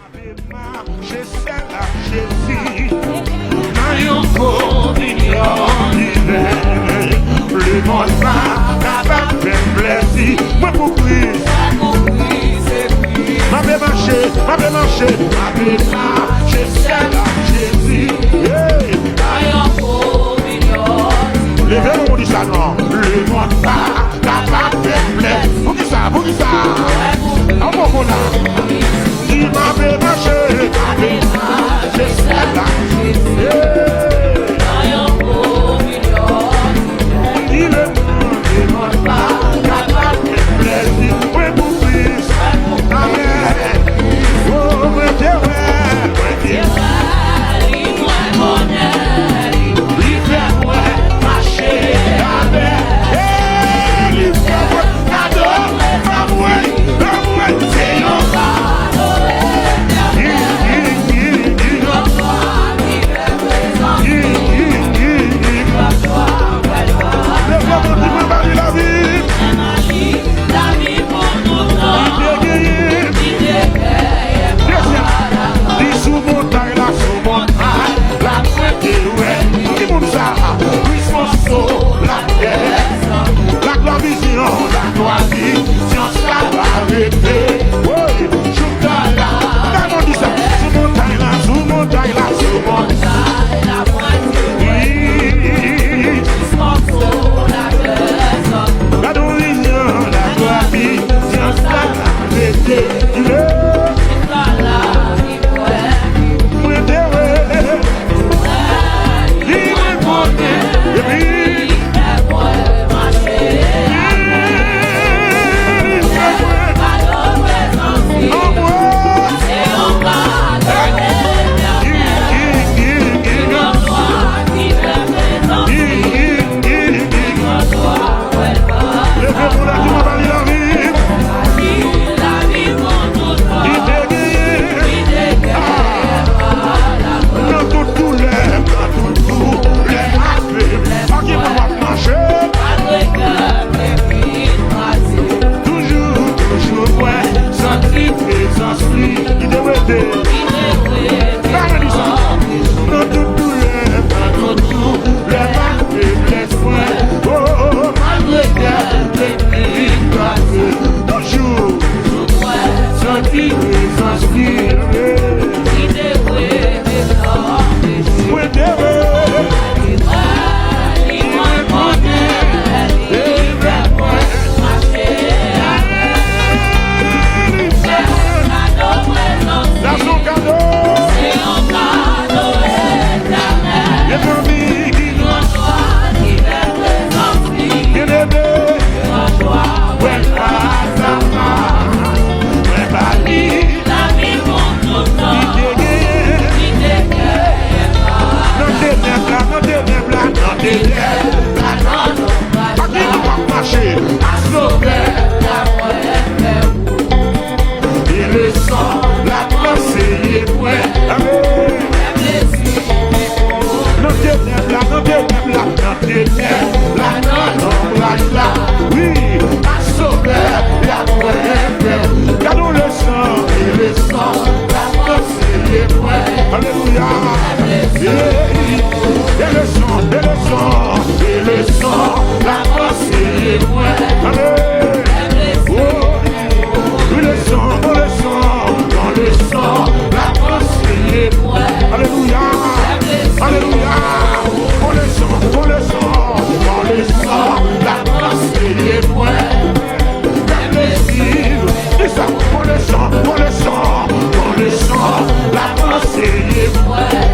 Maché, c'est la Jezi. Dans ankominyon, le monde pas capable de plaisir. Moi pour Christ. Mãpe maché, c'est la Jezi. Dans ankominyon. Levez-le, on dit ça non. Le monde pas capable de plaisir. Pour qui ça? En bon là. Mãpe maché, c'est la Jezi.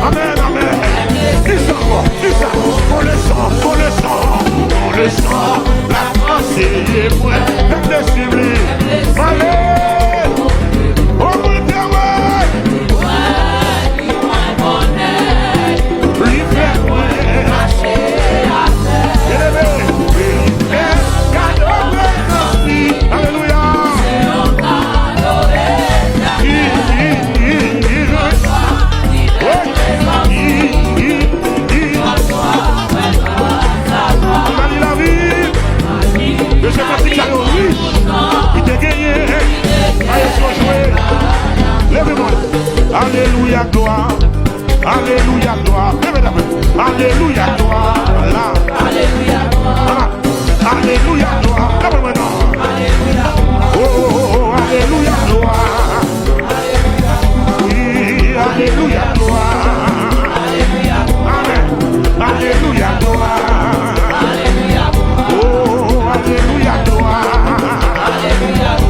Amen, amen. Alléluia, gloire. Alléluia, gloire. Alléluia, gloire. Alléluia, gloire. Alléluia, gloire. Oh, alléluia, gloire. Oui, alléluia, gloire. Amen. Alléluia, gloire. Oh, alléluia, gloire.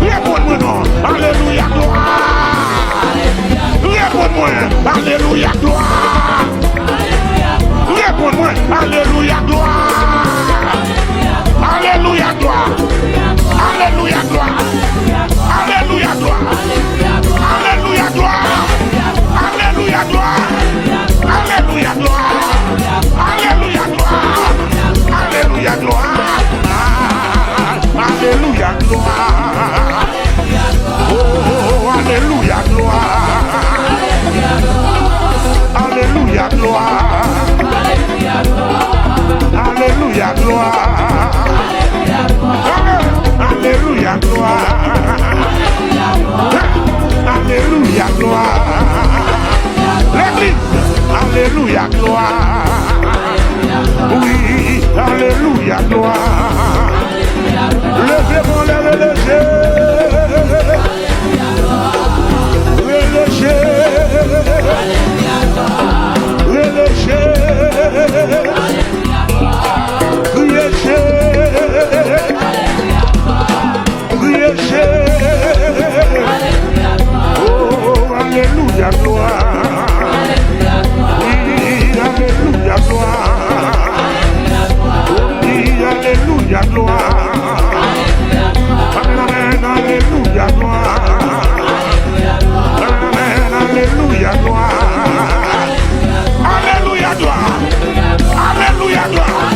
Réponds-moi non. Alléluia, gloire. Réponds-moi. Alléluia, gloire. Réponds-moi. Alléluia, gloire. Alléluia, gloire. Alléluia, gloire. Alléluia, gloire. Alléluia, gloire. Alléluia, gloire. Alléluia, gloire. Alléluia, gloire. Alléluia, gloire. Alléluia, gloire. Oh, alléluia, gloire. Alléluia, gloire. Alléluia, gloire. Alléluia, gloire. Alléluia, gloire. L'église, alléluia, gloire. Oui, alléluia, gloire. Levez-moi les relégés. Relégés. Relégés. Oh, alléluia, gloire. Oui, alléluia, gloire. Oui, alléluia, gloire. Amen, alléluia, gloire. Amen, alléluia, gloire. Alléluia, gloire. Alléluia, gloire.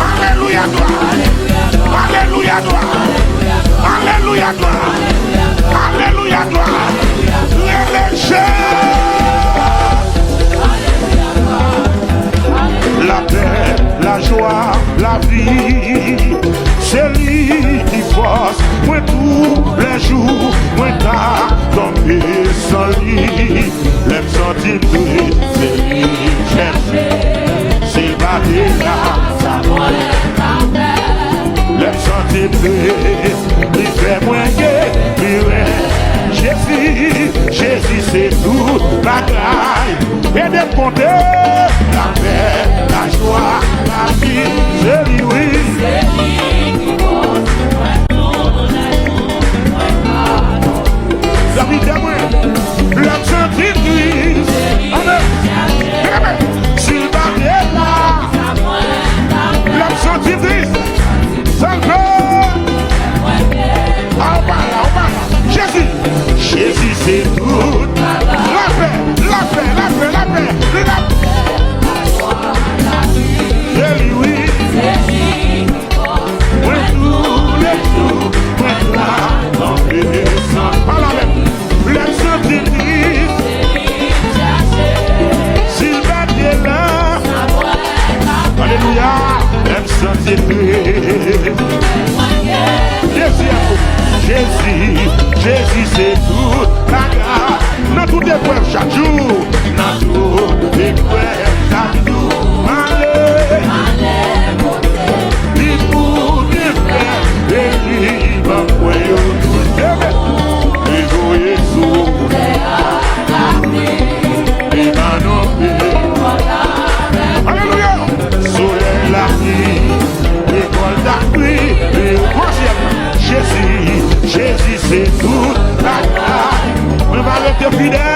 Alléluia, gloire. Alléluia, gloire. Alléluia, gloire. Alléluia, gloire. La paix, la joie, la vie, c'est lui qui force. Moi tous les jours, moi tard, tombé sans lui. L'aime sentir tout, c'est lui chercher. C'est pas là. L'aime sentir tout, il fait moins que Jésus, c'est tout, bagay. Et de compter la paix, la joie, la vie, c'est lui, oui. C'est lui qui pose, la vie de moi, l'aime sentir tout. Amen. S'il va bien là, l'aime sentir tout. Ça le Jésus c'est tout. La paix, la paix, la paix, la paix, la paix. C'est lui, oui. C'est lui. Moi tous les jours, moi là, dans les descends. Voilà même, l'aime sentir triste. S'il va bien là, alléluia, l'aime sentir triste. Jésus c'est tout, bagay. Dans toutes les épreuves chaque jour, dans toutes les épreuves chaque jour. Allez, il pour des frères, et il va envoyer tout. Et voyez sous, et va nommer. Alléluia, soleil la nuit, école d'appui, et Jésus c'est tout, la gloire. On va être fidèle.